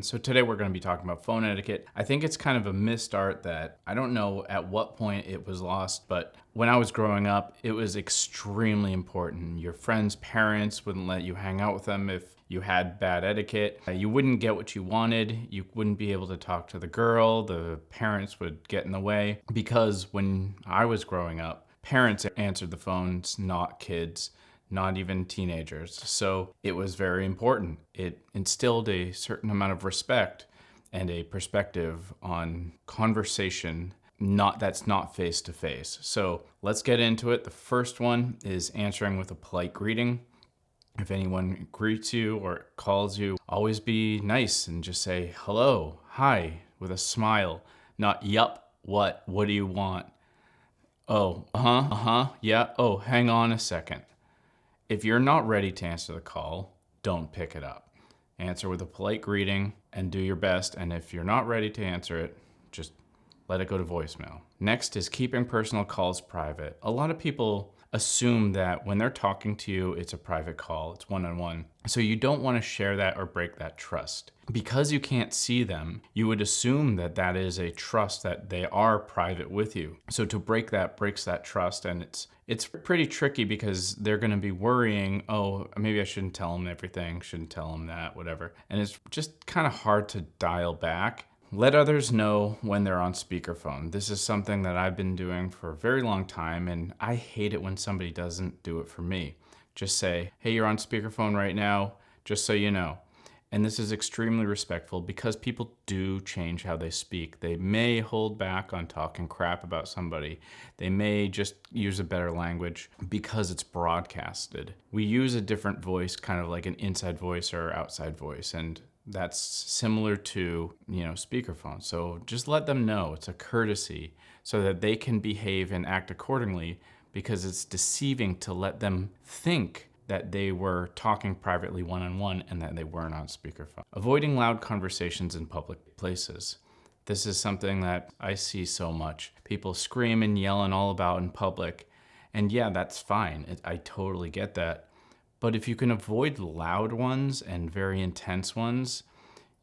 So today we're going to be talking about phone etiquette. I think it's kind of a missed art that I don't know at what point it was lost, but when I was growing up, it was extremely important. Your friends' parents wouldn't let you hang out with them if you had bad etiquette. You wouldn't get what you wanted. You wouldn't be able to talk to the girl. The parents would get in the way because when I was growing up, parents answered the phones, not kids, not even teenagers. So it was very important. It instilled a certain amount of respect and a perspective on conversation, that's not face to face. So let's get into it. The first one is answering with a polite greeting. If anyone greets you or calls you, always be nice and just say hello, hi, with a smile, not yup, what do you want? Oh, yeah, oh, hang on a second. If you're not ready to answer the call, don't pick it up. Answer with a polite greeting and do your best. And if you're not ready to answer it, just let it go to voicemail. Next is keeping personal calls private. A lot of people assume that when they're talking to you, it's a private call, it's one-on-one. So you don't want to share that or break that trust. Because you can't see them, you would assume that that is a trust that they are private with you. So to break that breaks that trust, and it's pretty tricky because they're going to be worrying, oh, maybe I shouldn't tell them everything, shouldn't tell them that, whatever. And it's just kind of hard to dial back. Let others know when they're on speakerphone. This is something that I've been doing for a very long time, and I hate it when somebody doesn't do it for me. Just say, hey, you're on speakerphone right now, just so you know. And this is extremely respectful because people do change how they speak. They may hold back on talking crap about somebody. They may just use a better language because it's broadcasted. We use a different voice, kind of like an inside voice or outside voice, and that's similar to, speakerphone. So just let them know it's a courtesy so that they can behave and act accordingly, because it's deceiving to let them think that they were talking privately one-on-one and that they weren't on speakerphone. Avoiding loud conversations in public places. This is something that I see so much. People scream and yelling all about in public. And yeah, that's fine. I totally get that. But if you can avoid loud ones and very intense ones,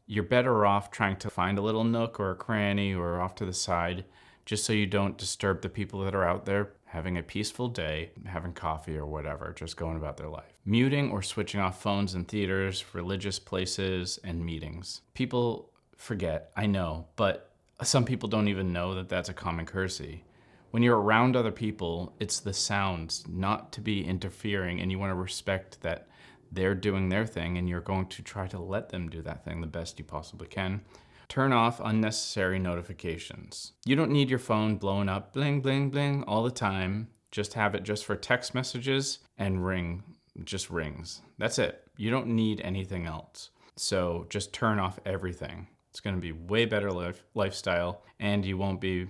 you're better off trying to find a little nook or a cranny or off to the side, just so you don't disturb the people that are out there having a peaceful day, having coffee or whatever, just going about their life. Muting or switching off phones in theaters, religious places, and meetings. People forget, I know, but some people don't even know that that's a common courtesy. When you're around other people, it's the sounds, not to be interfering, and you want to respect that they're doing their thing, and you're going to try to let them do that thing the best you possibly can. Turn off unnecessary notifications. You don't need your phone blowing up, bling, bling, bling, all the time. Just have it just for text messages and just rings. That's it. You don't need anything else. So just turn off everything. It's going to be way better lifestyle, and you won't be,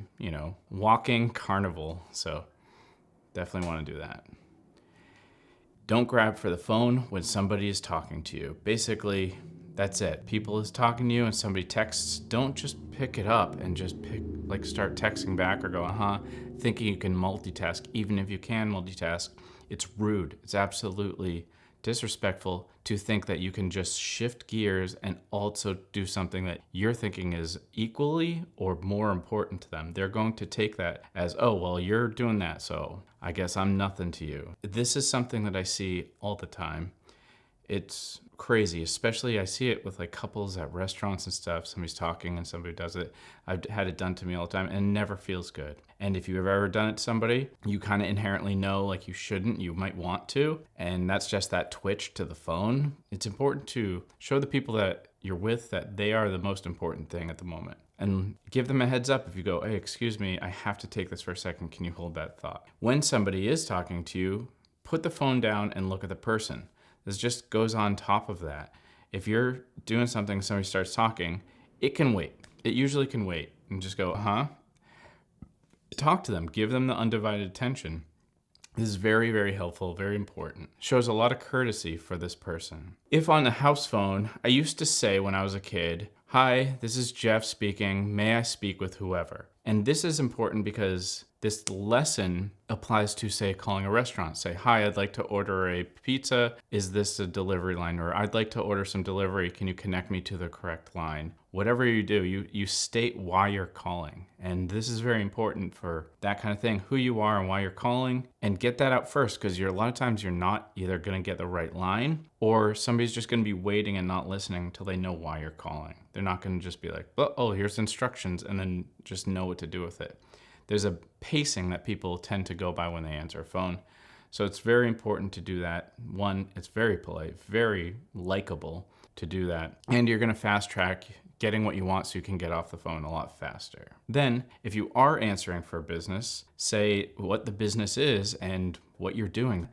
walking carnival. So definitely want to do that. Don't grab for the phone when somebody is talking to you. Basically, that's it. People is talking to you and somebody texts, don't just pick it up and just start texting back or go, thinking you can multitask. Even if you can multitask, it's rude. It's absolutely disrespectful to think that you can just shift gears and also do something that you're thinking is equally or more important to them. They're going to take that as, oh, well, you're doing that, so I guess I'm nothing to you. This is something that I see all the time. It's crazy, especially I see it with couples at restaurants and stuff. Somebody's talking and somebody does it. I've had it done to me all the time, and it never feels good. And if you've ever done it to somebody, you kind of inherently know you shouldn't, you might want to, and that's just that twitch to the phone. It's important to show the people that you're with that they are the most important thing at the moment. And give them a heads up if you go, hey, excuse me, I have to take this for a second. Can you hold that thought? When somebody is talking to you, put the phone down and look at the person. This just goes on top of that. If you're doing something, somebody starts talking, it can wait. It usually can wait. And just go, Talk to them. Give them the undivided attention. This is very, very helpful, very important. Shows a lot of courtesy for this person. If on the house phone, I used to say when I was a kid, hi, this is Jeff speaking. May I speak with whoever? And this is important because This lesson applies to, say, calling a restaurant. Say, hi, I'd like to order a pizza. Is this a delivery line? Or I'd like to order some delivery. Can you connect me to the correct line? Whatever you do, you state why you're calling. And this is very important for that kind of thing, who you are and why you're calling. And get that out first, because a lot of times you're not either going to get the right line, or somebody's just going to be waiting and not listening until they know why you're calling. They're not going to just be like, oh, here's instructions, and then just know what to do with it. There's a pacing that people tend to go by when they answer a phone. So it's very important to do that. One, it's very polite, very likable to do that. And you're going to fast track getting what you want so you can get off the phone a lot faster. Then, if you are answering for a business, say what the business is and what you're doing.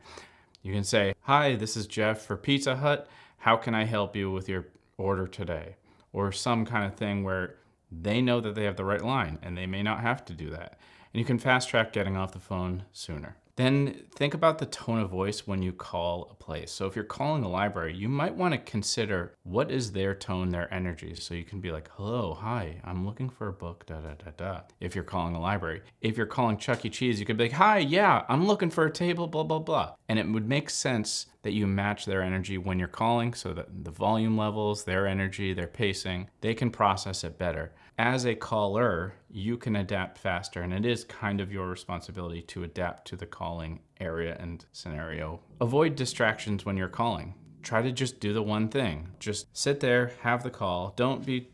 You can say, hi, this is Jeff for Pizza Hut. How can I help you with your order today? Or some kind of thing where they know that they have the right line and they may not have to do that. And you can fast track getting off the phone sooner. Then think about the tone of voice when you call a place. So if you're calling a library, you might want to consider what is their tone, their energy. So you can be like, hello, hi, I'm looking for a book, da da da da. If you're calling a library. If you're calling Chuck E. Cheese, you could be like, hi, yeah, I'm looking for a table, blah, blah, blah. And it would make sense that you match their energy when you're calling so that the volume levels, their energy, their pacing, they can process it better. As a caller, you can adapt faster, and it is kind of your responsibility to adapt to the calling area and scenario. Avoid distractions when you're calling. Try to just do the one thing. Just sit there, have the call. Don't be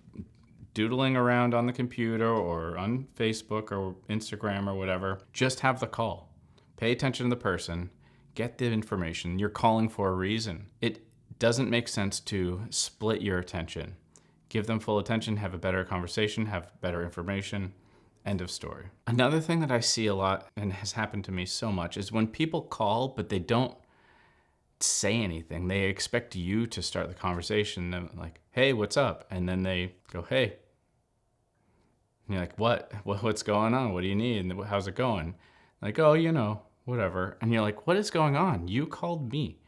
doodling around on the computer or on Facebook or Instagram or whatever. Just have the call. Pay attention to the person. Get the information. You're calling for a reason. It doesn't make sense to split your attention. Give them full attention, have a better conversation, have better information. End of story. Another thing that I see a lot and has happened to me so much is when people call, but they don't say anything. They expect you to start the conversation. They're like, hey, what's up? And then they go, hey. And you're like, what? What's going on? What do you need? And how's it going? Like, oh, whatever. And you're like, what is going on? You called me.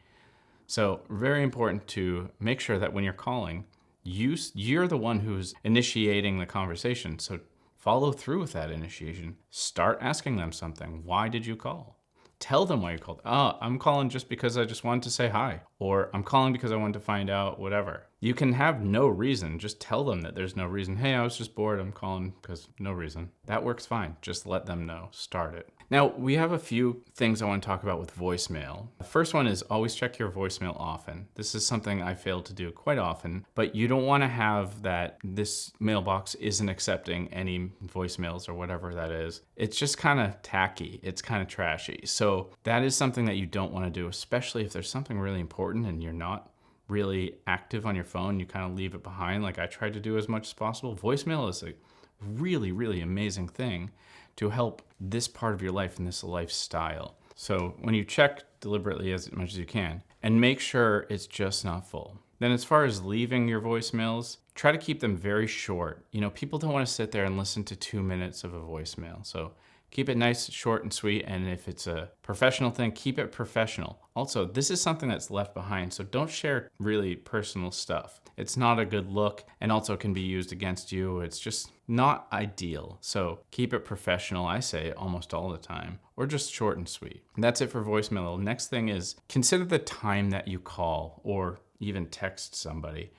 So very important to make sure that when you're calling, you're the one who's initiating the conversation. So follow through with that initiation. Start asking them something. Why did you call? Tell them why you called. Oh, I'm calling just because I just wanted to say hi. Or I'm calling because I wanted to find out whatever. You can have no reason. Just tell them that there's no reason. Hey, I was just bored. I'm calling because no reason. That works fine. Just let them know. Start it. Now, we have a few things I want to talk about with voicemail. The first one is always check your voicemail often. This is something I fail to do quite often, but you don't want to have that this mailbox isn't accepting any voicemails or whatever that is. It's just kind of tacky. It's kind of trashy. So that is something that you don't want to do, especially if there's something really important and you're not really active on your phone. You kind of leave it behind like I try to do as much as possible. Voicemail is a really, really amazing thing to help this part of your life and this lifestyle. So when you check deliberately as much as you can and make sure it's just not full. Then as far as leaving your voicemails, try to keep them very short. People don't want to sit there and listen to 2 minutes of a voicemail. So keep it nice, short, and sweet. And if it's a professional thing, keep it professional. Also, this is something that's left behind, so don't share really personal stuff. It's not a good look and also can be used against you. It's just not ideal. So keep it professional, I say almost all the time, or just short and sweet. And that's it for voicemail. Next thing is consider the time that you call or even text somebody.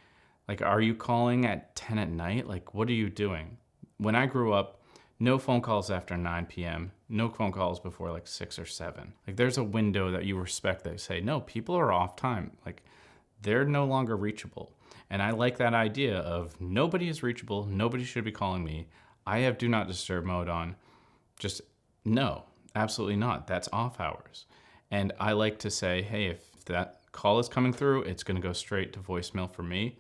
Like, are you calling at 10 at night? Like, what are you doing? When I grew up, no phone calls after 9 p.m., no phone calls before like 6 or 7. Like, there's a window that you respect that say, no, people are off time. Like, they're no longer reachable. And I like that idea of nobody is reachable, nobody should be calling me. I have do not disturb mode on. Just no, absolutely not. That's off hours. And I like to say, hey, if that call is coming through, it's going to go straight to voicemail for me.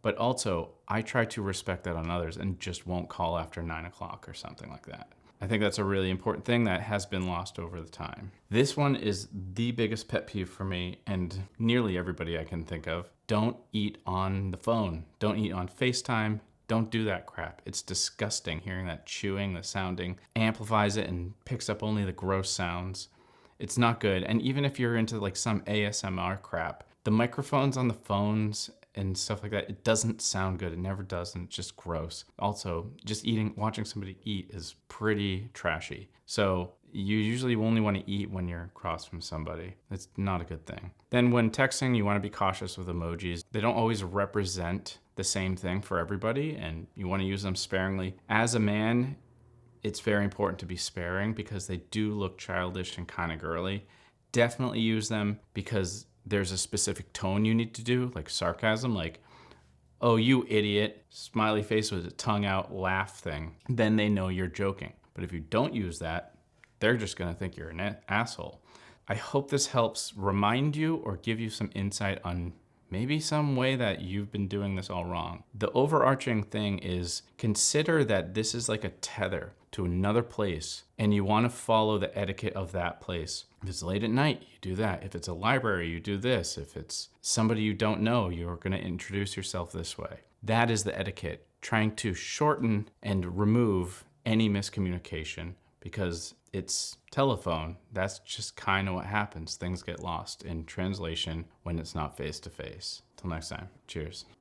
But also, I try to respect that on others and just won't call after 9 o'clock or something like that. I think that's a really important thing that has been lost over the time. This one is the biggest pet peeve for me and nearly everybody I can think of. Don't eat on the phone. Don't eat on FaceTime. Don't do that crap. It's disgusting hearing that chewing, the sounding, amplifies it and picks up only the gross sounds. It's not good. And even if you're into like some ASMR crap, the microphones on the phones and stuff like that, it doesn't sound good. It never does, and it's just gross. Also, just watching somebody eat is pretty trashy. So you usually only want to eat when you're across from somebody. It's not a good thing. Then when texting, you want to be cautious with emojis. They don't always represent the same thing for everybody, and you want to use them sparingly. As a man, it's very important to be sparing because they do look childish and kind of girly. Definitely use them because there's a specific tone you need to do, like sarcasm, like, oh, you idiot, smiley face with a tongue out laugh thing. Then they know you're joking. But if you don't use that, they're just gonna think you're an asshole. I hope this helps remind you or give you some insight on maybe some way that you've been doing this all wrong. The overarching thing is consider that this is like a tether to another place and you want to follow the etiquette of that place. If it's late at night, you do that. If it's a library, you do this. If it's somebody you don't know, you're going to introduce yourself this way. That is the etiquette, trying to shorten and remove any miscommunication because it's telephone. That's just kind of what happens. Things get lost in translation when it's not face to face. Till next time, cheers.